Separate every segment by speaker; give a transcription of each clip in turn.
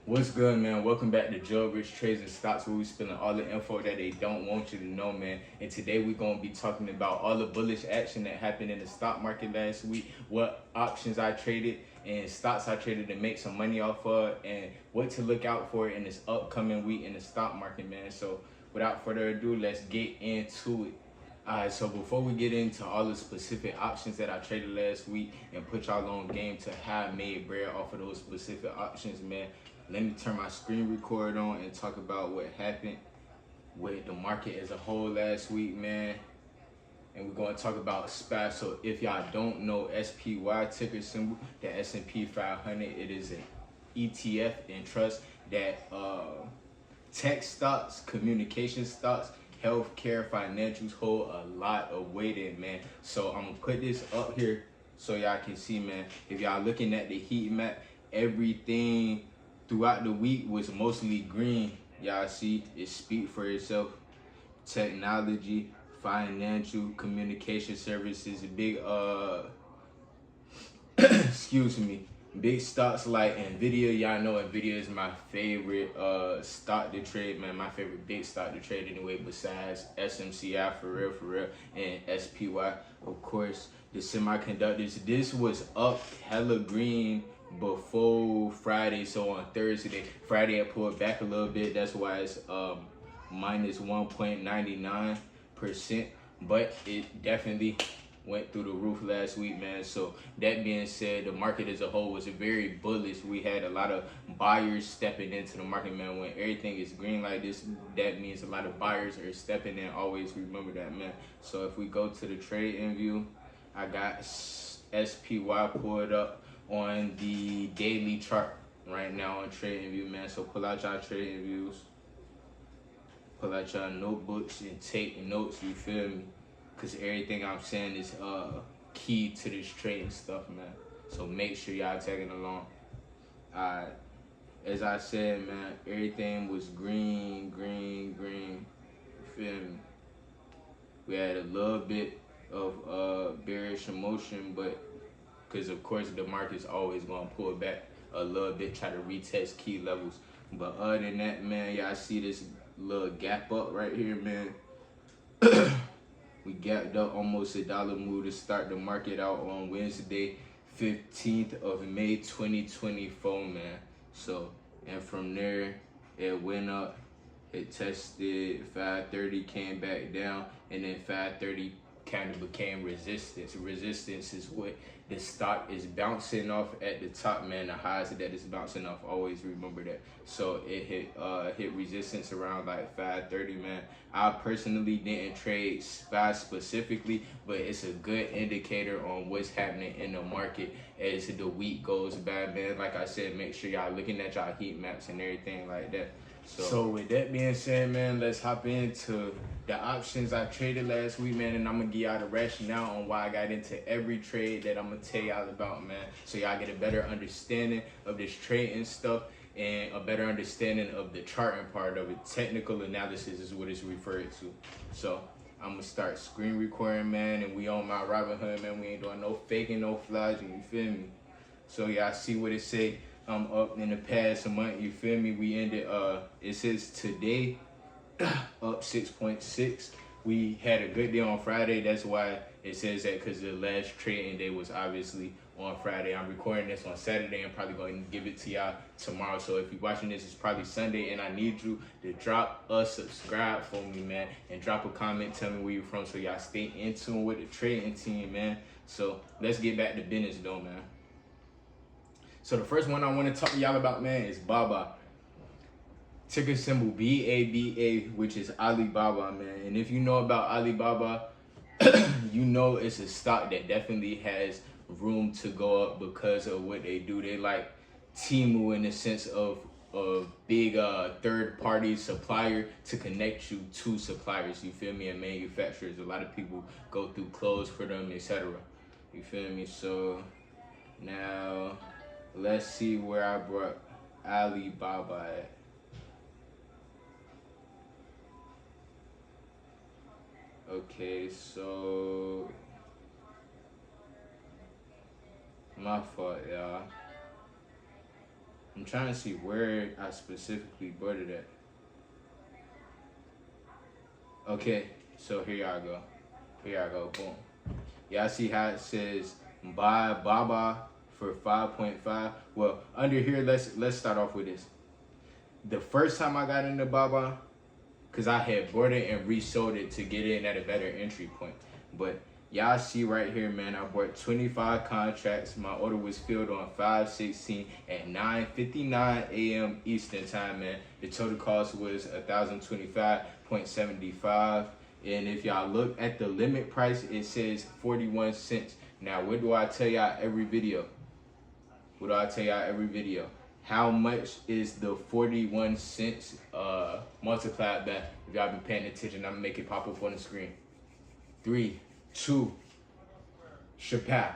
Speaker 1: What's good, man? Welcome back to Joe Rich Trades and Stocks, where we spilling all the info that they don't want you to know, man. And today we're gonna be talking about all the bullish action that happened in the stock market last week, what options I traded and stocks I traded to make some money off of, and what to look out for in this upcoming week in the stock market, man. So without further ado, let's get into it. Alright, so before we get into all the specific options that I traded last week and put y'all on game to how I made bread off of those specific options, man, let me turn my screen record on and talk about what happened with the market as a whole last week, man. And we're going to talk about SPY. So if y'all don't know SPY ticker symbol, the S&P 500, it is an ETF and trust that tech stocks, communication stocks, healthcare, financials hold a lot of weight in, man. So I'm gonna put this up here so y'all can see, man. If y'all looking at the heat map, everything throughout the week was mostly green. Y'all see it speak for itself. Technology, financial, communication services, big excuse me, big stocks like Nvidia. Y'all know Nvidia is my favorite stock to trade, man. My favorite big stock to trade anyway, besides SMCI for real, and SPY, of course. The semiconductors, this was up hella green before Friday. So on Friday I pulled back a little bit. That's why it's minus 1.99%, but it definitely went through the roof last week, man. So that being said, the market as a whole was very bullish. We had a lot of buyers stepping into the market, man. When everything is green like this, that means a lot of buyers are stepping in. Always remember that, man. So if we go to the trade view, I got SPY pulled up on the daily chart right now on trading view, man. So pull out y'all trading views, pull out y'all notebooks and take notes, you feel me? Because everything I'm saying is key to this trading stuff, man. So make sure y'all tagging along. Alright, as I said, man, everything was green. You feel me? We had a little bit of bearish emotion, but because of course the market's always gonna pull back a little bit, try to retest key levels. But other than that, man, y'all see this little gap up right here, man. We gapped up almost a dollar move to start the market out on Wednesday, 15th of May, 2024, man. So, and from there, it went up. It tested 530, came back down, and then 530 kind of became resistance. Resistance is what the stock is bouncing off at the top, man. The highs that it's bouncing off, always remember that. So it hit resistance around like 530, man. I personally didn't trade SPY specifically, but it's a good indicator on what's happening in the market as the week goes by, man. Like I said, make sure y'all looking at y'all heat maps and everything like that. So with that being said, man, let's hop into the options I traded last week, man, and I'm gonna give y'all the rationale on why I got into every trade that I'm gonna tell y'all about, man, so y'all get a better understanding of this trading stuff and a better understanding of the charting part of it. Technical analysis is what it's referred to. So I'm gonna start screen recording, man, and we on my Robinhood, man. We ain't doing no faking, no flogging, you feel me? So y'all see what it say. Up in the past month, you feel me? We ended, it says today, up 6.6. We had a good day on Friday. That's why it says that, because the last trading day was obviously on Friday. I'm recording this on Saturday. I'm probably going to give it to y'all tomorrow. So if you're watching this, it's probably Sunday, and I need you to drop a subscribe for me, man, and drop a comment. Tell me where you're from so y'all stay in tune with the trading team, man. So let's get back to business, though, man. So the first one I want to talk to y'all about, man, is BABA. Ticker symbol BABA, which is Alibaba, man. And if you know about Alibaba, you know it's a stock that definitely has room to go up because of what they do. They like Temu in the sense of a big third-party supplier to connect you to suppliers, you feel me, and manufacturers. A lot of people go through clothes for them, etc. You feel me? So now let's see where I brought Alibaba at. Okay, so my fault, y'all. I'm trying to see where I specifically bought it at. Okay, so here y'all go. Here y'all go. Boom. Y'all see how it says buy Baba for 5.5? Well, under here, let's start off with this. The first time I got into Baba, because I had bought it and resold it to get in at a better entry point. But y'all see right here, man, I bought 25 contracts. My order was filled on 5/16 at 9:59 a.m. Eastern time, man. The total cost was $1,025.75. And if y'all look at the limit price, it says 41 cents. Now, what do I tell y'all every video? What do I tell y'all every video? How much is the 41 cents multiplied by? If y'all been paying attention, I'm gonna make it pop up on the screen. 3, 2, Chappelle.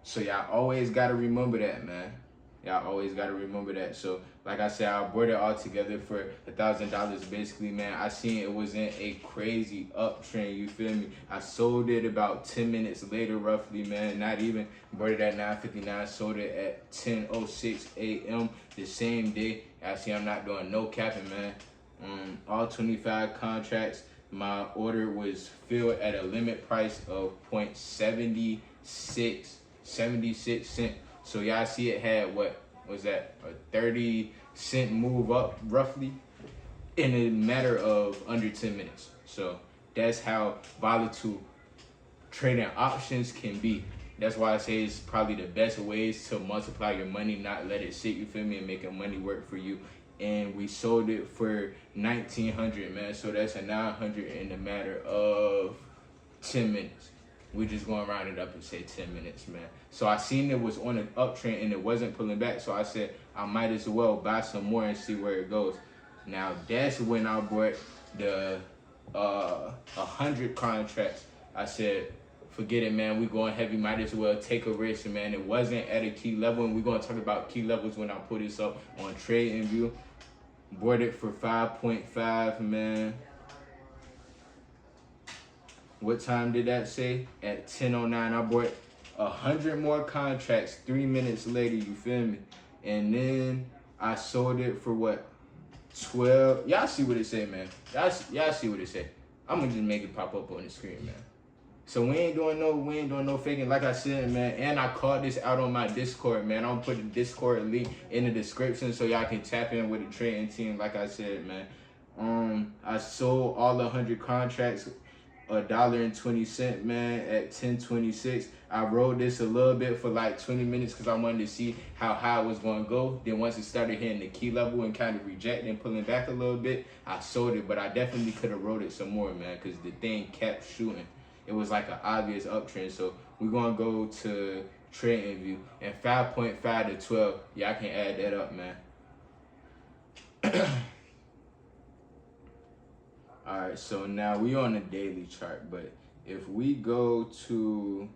Speaker 1: So y'all always gotta remember that, man. Y'all always gotta remember that. So like I said, I bought it all together for $1,000 basically, man. I seen it was in a crazy uptrend, you feel me? I sold it about 10 minutes later roughly, man. Not even. Bought it at 9:59, sold it at 10:06 a.m. the same day. I see I'm not doing no capping, man. All 25 contracts. My order was filled at a limit price of 0.76 cent. So y'all see it had, what was that, a 30-cent move up roughly in a matter of under 10 minutes. So that's how volatile trading options can be. That's why I say it's probably the best ways to multiply your money, not let it sit, you feel me, and making money work for you. And we sold it for $1,900, man. So that's a $900 in a matter of 10 minutes. We just gonna round it up and say 10 minutes, man. So I seen it was on an uptrend and it wasn't pulling back. So I said I might as well buy some more and see where it goes. Now that's when I bought the 100 contracts. I said, forget it, man. We going heavy. Might as well take a risk, man. It wasn't at a key level, and we're gonna talk about key levels when I put this up on TradingView. Bought it for 5.5, man. What time did that say? At 10:09. I bought 100 more contracts 3 minutes later, you feel me? And then I sold it for what? 12. Y'all see what it say, man. Y'all see what it say. I'm gonna just make it pop up on the screen, man. So we ain't doing no faking, like I said, man. And I called this out on my Discord, man. I'm gonna put the Discord link in the description so y'all can tap in with the trading team, like I said, man. I sold all 100 contracts $1.20, man, at 10:26. I rode this a little bit for like 20 minutes because I wanted to see how high it was going to go. Then once it started hitting the key level and kind of rejecting and pulling back a little bit, I sold it. But I definitely could have rode it some more, man, because the thing kept shooting. It was like an obvious uptrend. So we're going to go to TradingView. And 5.5 to 12, y'all can add that up, man. Alright, so now we on the daily chart, but if we go to,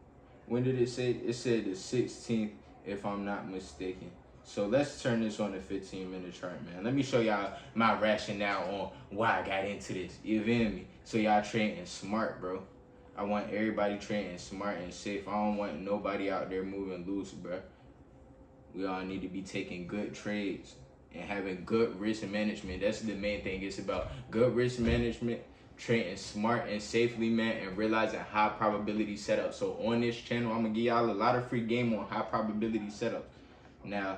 Speaker 1: when did it say? It said the 16th, if I'm not mistaken. So let's turn this on the 15-minute chart, man. Let me show y'all my rationale on why I got into this. You feel me? So y'all trading smart, bro. I want everybody trading smart and safe. I don't want nobody out there moving loose, bro. We all need to be taking good trades and having good risk management. That's the main thing. It's about good risk management, trading smart and safely, man, and realizing high probability setups. So on this channel, I'm gonna give y'all a lot of free game on high probability setups. Now,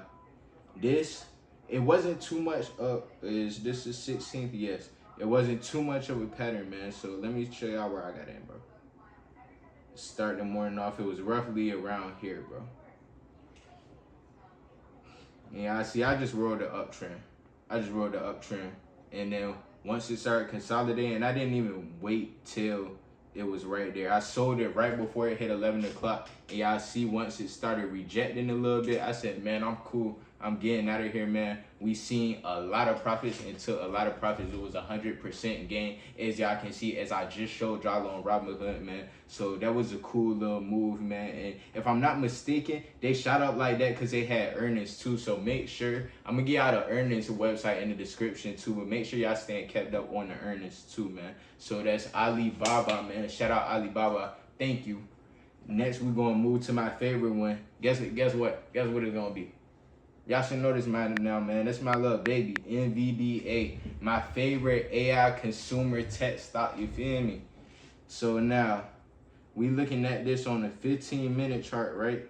Speaker 1: it wasn't too much up. Is this the 16th? Yes. It wasn't too much of a pattern, man. So let me show y'all where I got in, bro. Start the morning off, it was roughly around here, bro. Yeah, I see. I just rode the uptrend. And then once it started consolidating, I didn't even wait till it was right there. I sold it right before it hit 11 o'clock. And y'all see, once it started rejecting a little bit, I said, man, I'm cool. I'm getting out of here, man. We seen a lot of profits. Until a lot of profits, it was 100% gain, as y'all can see, as I just showed y'all on Robinhood, man. So that was a cool little move, man. And if I'm not mistaken, they shot up like that because they had earnings too. So make sure, I'm gonna give y'all the earnings website in the description too, but make sure y'all staying kept up on the earnings too, man. So that's Alibaba, man. Shout out Alibaba. Thank you. Next, we're gonna move to my favorite one. Guess what it's gonna be? Y'all should know this man now, man. That's my little baby, NVDA. My favorite AI consumer tech stock, you feel me? So now, we looking at this on a 15-minute chart, right?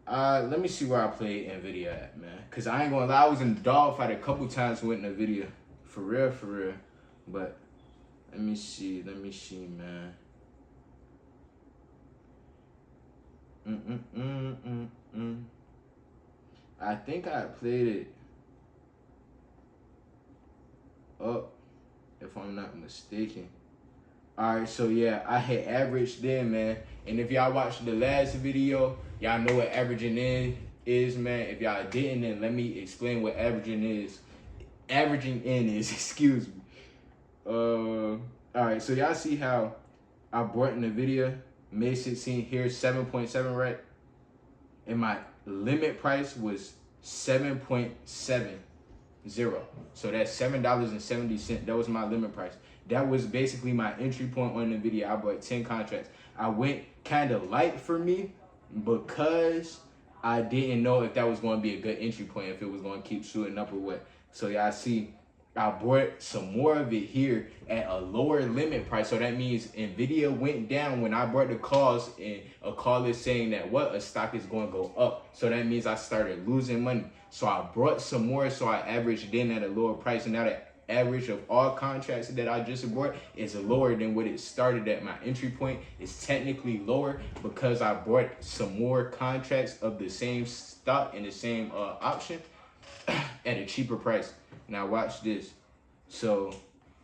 Speaker 1: Let me see where I played NVIDIA at, man. Because I ain't gonna lie, I was in the dogfight a couple times with NVIDIA. For real, for real. But, let me see, man. I think I played it up, if I'm not mistaken. Alright, so yeah, I had averaged in, man. And if y'all watched the last video, y'all know what averaging in is, man. If y'all didn't, then let me explain what averaging is. Averaging in is, excuse me. Alright, so y'all see how I brought in the video, May 16 here, 7.7, right? And my limit price was 7.70. So that's $7.70. That was my limit price. That was basically my entry point on the video. I bought 10 contracts. I went kind of light for me because I didn't know if that was going to be a good entry point, if it was going to keep shooting up or what. So y'all see, I bought some more of it here at a lower limit price. So that means NVIDIA went down when I brought the calls, and a call is saying that a stock is going to go up. So that means I started losing money. So I brought some more, so I averaged in at a lower price. And now the average of all contracts that I just bought is lower than what it started at. My entry point is technically lower because I bought some more contracts of the same stock and the same option at a cheaper price. Now watch this. So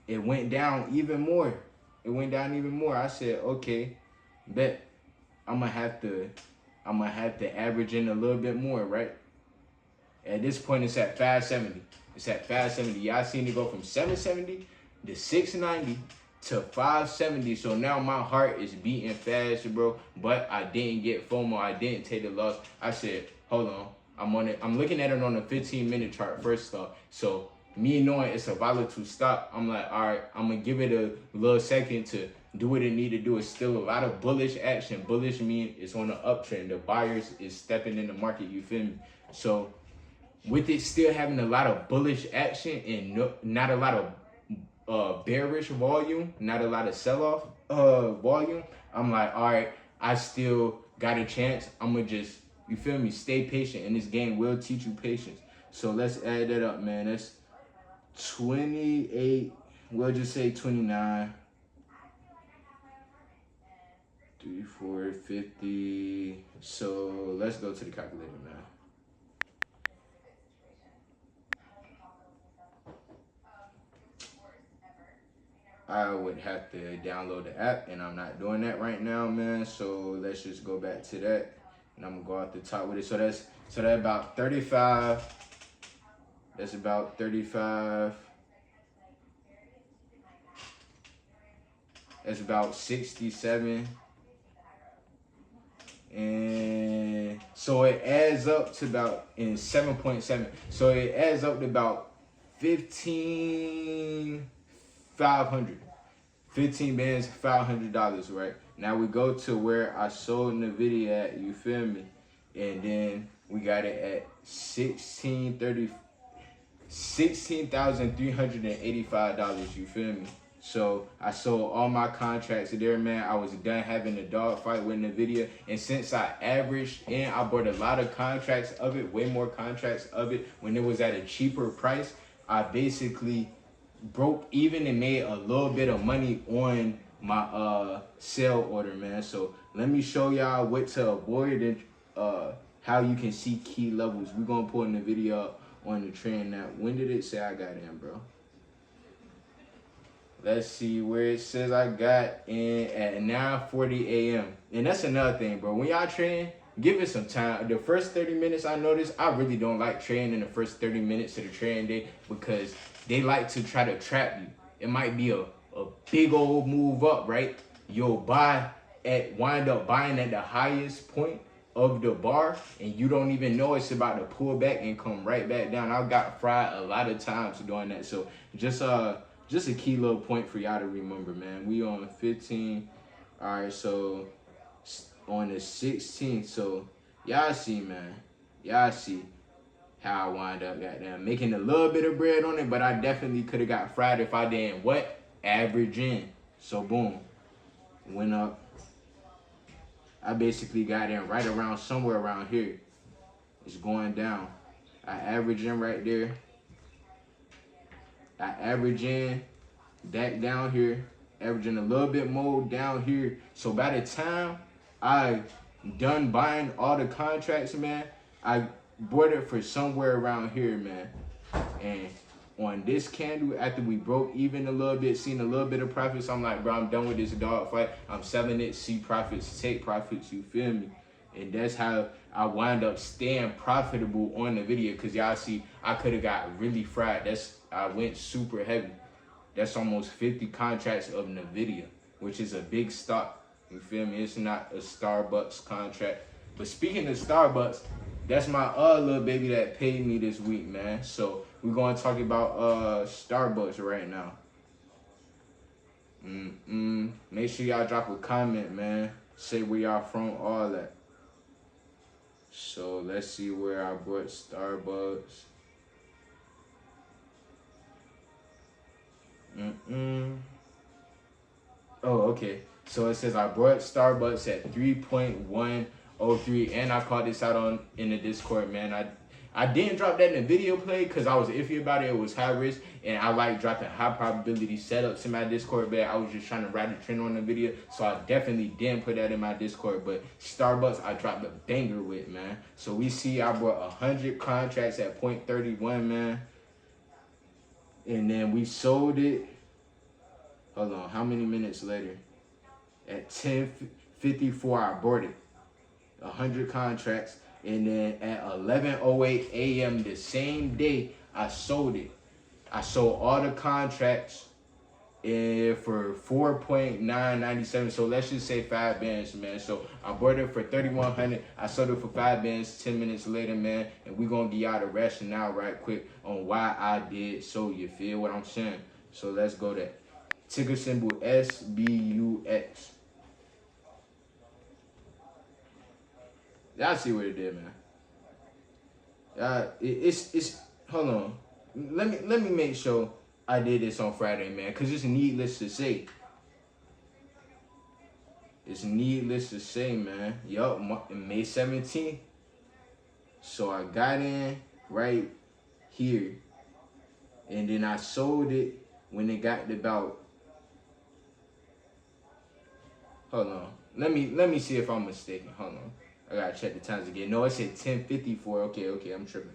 Speaker 1: it went down even more. I said, okay, bet I'm gonna have to average in a little bit more, right? At this point, it's at 570. Y'all seen it go from 770 to 690 to 570. So now my heart is beating fast, bro. But I didn't get FOMO. I didn't take the loss. I said, hold on. I'm looking at it on a 15-minute chart first off. So me knowing it's a volatile stock, I'm like, all right, I'm gonna give it a little second to do what it need to do. It's still a lot of bullish action. Bullish mean it's on the uptrend. The buyers is stepping in the market, you feel me? So with it still having a lot of bullish action and not a lot of bearish volume, not a lot of sell-off volume, I'm like, all right, I still got a chance. I'm gonna just, you feel me, stay patient, and this game will teach you patience. So let's add that up, man. That's 28, we'll just say 29, 3, 4, 50. So let's go to the calculator, man. I would have to download the app, and I'm not doing that right now, man. So let's just go back to that, and I'm gonna go out the top with it. So that's about 35. That's about 35. That's about 67. And so it adds up to about in 7.7. So it adds up to about 15,500. 15 bands, $500, right? Now we go to where I sold NVIDIA at, you feel me? And then we got it at $16,385, you feel me? So I sold all my contracts there, man. I was done having a dogfight with NVIDIA. And since I averaged in, I bought a lot of contracts of it, way more contracts of it when it was at a cheaper price. I basically broke even and made a little bit of money on my sell order, man. So let me show y'all what to avoid and how you can see key levels. We're gonna pull in the video up on the trend now. When did it say I got in, bro? Let's see where it says I got in at 9:40 a.m. And that's another thing, bro. When y'all trading, give it some time. The first 30 minutes, I noticed, I really don't like trading in the first 30 minutes of the trading day because they like to try to trap you. It might be a big old move up, right? You'll wind up buying at the highest point of the bar, and you don't even know it's about to pull back and come right back down. I got fried a lot of times doing that. So just a key little point for y'all to remember, man. We on 15. All right, so on the 16th. So y'all see, man, Y'all see how I wind up goddamn making a little bit of bread on it, but I definitely could have got fried if I didn't what? Average in. So boom, went up. I basically got in right around somewhere around here. It's going down. I average in right there. I average in back down here, averaging a little bit more down here. So by the time I done buying all the contracts, man, I bought it for somewhere around here, man. And on this candle, after we broke even a little bit, seen a little bit of profits, I'm like, bro, I'm done with this dog fight. I'm selling it, see profits, take profits, you feel me? And that's how I wind up staying profitable on the video. Because y'all see, I could have got really fried. I went super heavy. That's almost 50 contracts of NVIDIA, which is a big stock. You feel me? It's not a Starbucks contract. But speaking of Starbucks, that's my little baby that paid me this week, man. So we're going to talk about Starbucks right now. Make sure y'all drop a comment, man. Say where y'all from, all that. So let's see where I bought Starbucks. Oh, okay. So it says I bought Starbucks at 3.103, and I called this out in the Discord, man. I didn't drop that in the video play because I was iffy about it. It was high risk, and I like dropping high probability setups in my Discord, but I was just trying to ride the trend on the video, so I definitely didn't put that in my Discord. But Starbucks, I dropped a banger with, man. So we see I bought 100 contracts at 0.31, man, and then we sold it. Hold on, how many minutes later? At 10:54, I bought it. 100 contracts. And then at 11:08 a.m. the same day, I sold it. I sold all the contracts for 4.997. So let's just say 5 bands, man. So I bought it for 3,100. I sold it for 5 bands 10 minutes later, man. And we're going to give y'all the rationale right quick on why I did so. You feel what I'm saying? So let's go there. Ticker symbol SBUX. Y'all see what it did, man. It's hold on. Let me make sure I did this on Friday, man, because it's needless to say. It's needless to say, man. Yup, May 17th. So I got in right here, and then I sold it when it got to about. Hold on. Let me see if I'm mistaken. Hold on. I gotta check the times again. No, it said 10:54. Okay, I'm tripping.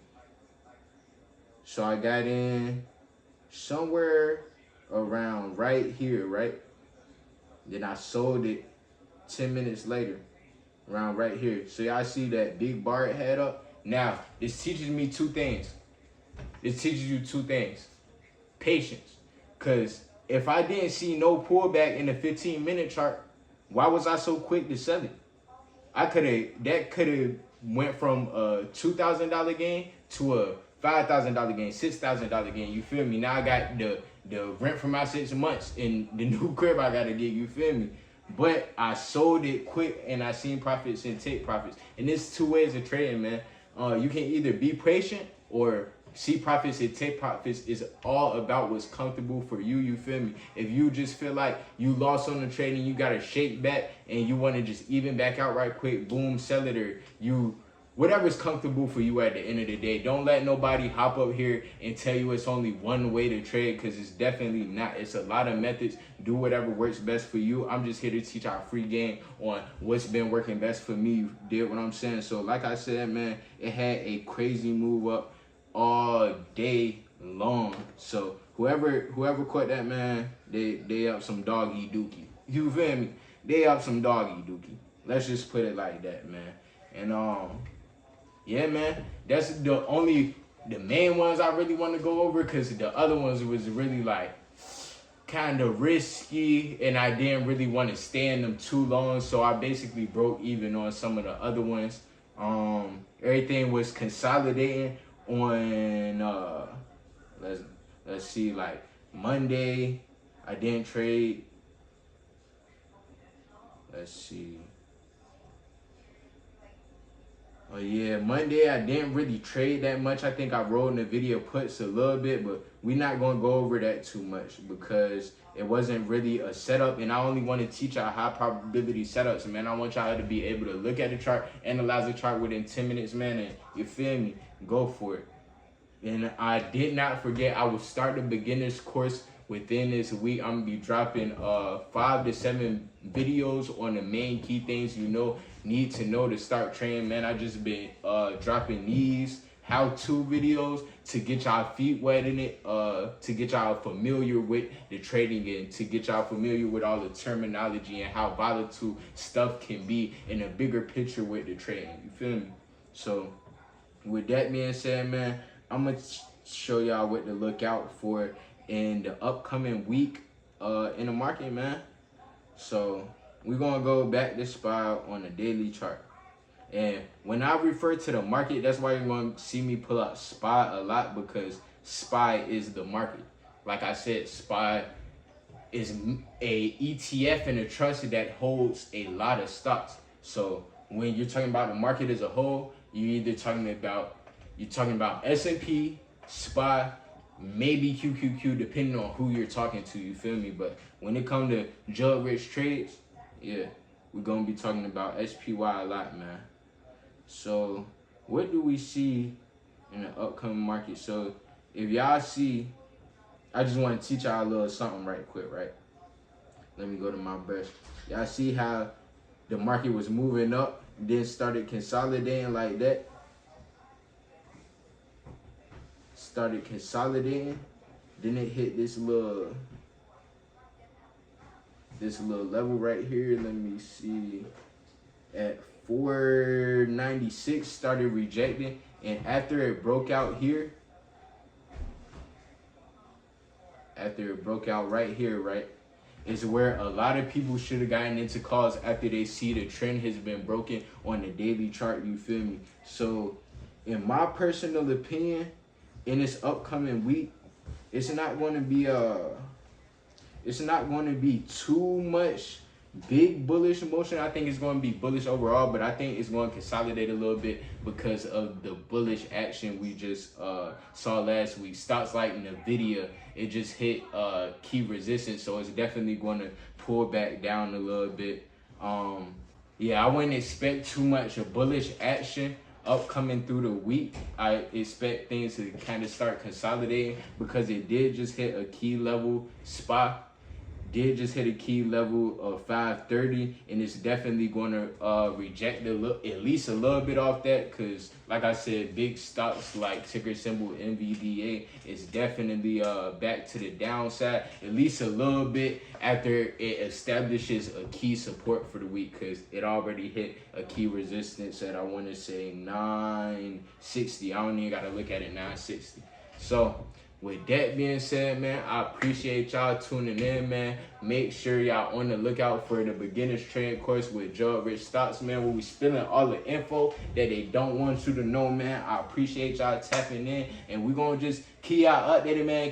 Speaker 1: So I got in somewhere around right here, right? Then I sold it 10 minutes later, around right here. So y'all see that big bar it had up? Now, this teaches me two things. This teaches you two things. Patience. Because if I didn't see no pullback in the 15-minute chart, why was I so quick to sell it? That could have went from a $2,000 gain to a $5,000 gain, $6,000 gain. You feel me? Now I got the rent for my 6 months in the new crib I gotta get. You feel me? But I sold it quick and I seen profits and take profits. And there's two ways of trading, man. You can either be patient or see profits and take profits. Is all about what's comfortable for you. You feel me? If you just feel like you lost on the trade and you got to shake back and you want to just even back out right quick, boom, sell it, or whatever's comfortable for you at the end of the day. Don't let nobody hop up here and tell you it's only one way to trade, because it's definitely not. It's a lot of methods. Do whatever works best for you. I'm just here to teach our free game on what's been working best for me. You did what I'm saying? So like I said, man, it had a crazy move up all day long. So whoever caught that, man, they up some doggy dookie. You feel me? They up some doggy dookie. Let's just put it like that, man. And yeah, man, that's the main ones I really want to go over, because the other ones was really like kind of risky and I didn't really want to stay in them too long. So I basically broke even on some of the other ones. Everything was consolidating on let's see, like Monday I didn't trade. Let's see. Oh yeah, Monday I didn't really trade that much. I think I rolled in the video puts a little bit, but we're not gonna go over that too much because it wasn't really a setup, and I only want to teach y'all high probability setups, man. I want y'all to be able to look at the chart, analyze the chart within 10 minutes, man, and you feel me? Go for it. And I did not forget, I will start the beginner's course within this week. I'm gonna be dropping 5 to 7 videos on the main key things need to know to start trading, man. I just been dropping these how-to videos to get y'all feet wet in it, to get y'all familiar with the trading and to get y'all familiar with all the terminology and how volatile stuff can be in a bigger picture with the trading. You feel me? So with that being said, man, I'm gonna show y'all what to look out for in the upcoming week in the market, man. So we're gonna go back to SPY on the daily chart. And when I refer to the market, that's why you're gonna see me pull out SPY a lot, because SPY is the market. Like I said, SPY is a ETF and a trust that holds a lot of stocks. So when you're talking about the market as a whole, you're talking about S&P, SPY, maybe QQQ, depending on who you're talking to, you feel me? But when it comes to Jug Rich trades, yeah, we're gonna be talking about SPY a lot, man. So what do we see in the upcoming market? So if y'all see, I just want to teach y'all a little something right quick, right? Let me go to my brush. Y'all see how the market was moving up, then started consolidating like that? Started consolidating, then it hit this little level right here. Let me see, at 496, started rejecting, and after it broke out here, after it broke out right here, right, is where a lot of people should have gotten into calls after they see the trend has been broken on the daily chart, you feel me? So in my personal opinion, in this upcoming week, it's not going to be too much big bullish motion. I think it's going to be bullish overall, but I think it's going to consolidate a little bit because of the bullish action we just saw last week. Stocks like Nvidia, it just hit key resistance, so it's definitely going to pull back down a little bit. Yeah, I wouldn't expect too much of bullish action upcoming through the week. I expect things to kind of start consolidating because it did just hit a key level. SPY did just hit a key level of 530, and it's definitely going to reject at least a little bit off that, because like I said, big stocks like ticker symbol NVDA is definitely back to the downside at least a little bit after it establishes a key support for the week, because it already hit a key resistance at, I want to say, 960. I don't even got to look at it, 960. So with that being said, man, I appreciate y'all tuning in, man. Make sure y'all on the lookout for the beginner's trading course with Jug Rich Stocks, man, where we spilling all the info that they don't want you to know, man. I appreciate y'all tapping in, and we're going to just keep y'all updated, man.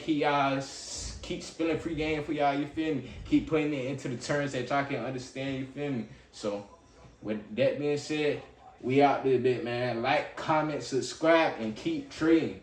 Speaker 1: Keep spilling free game for y'all, you feel me? Keep putting it into the terms that y'all can understand, you feel me? So with that being said, we out there, bit, man. Like, comment, subscribe, and keep trading.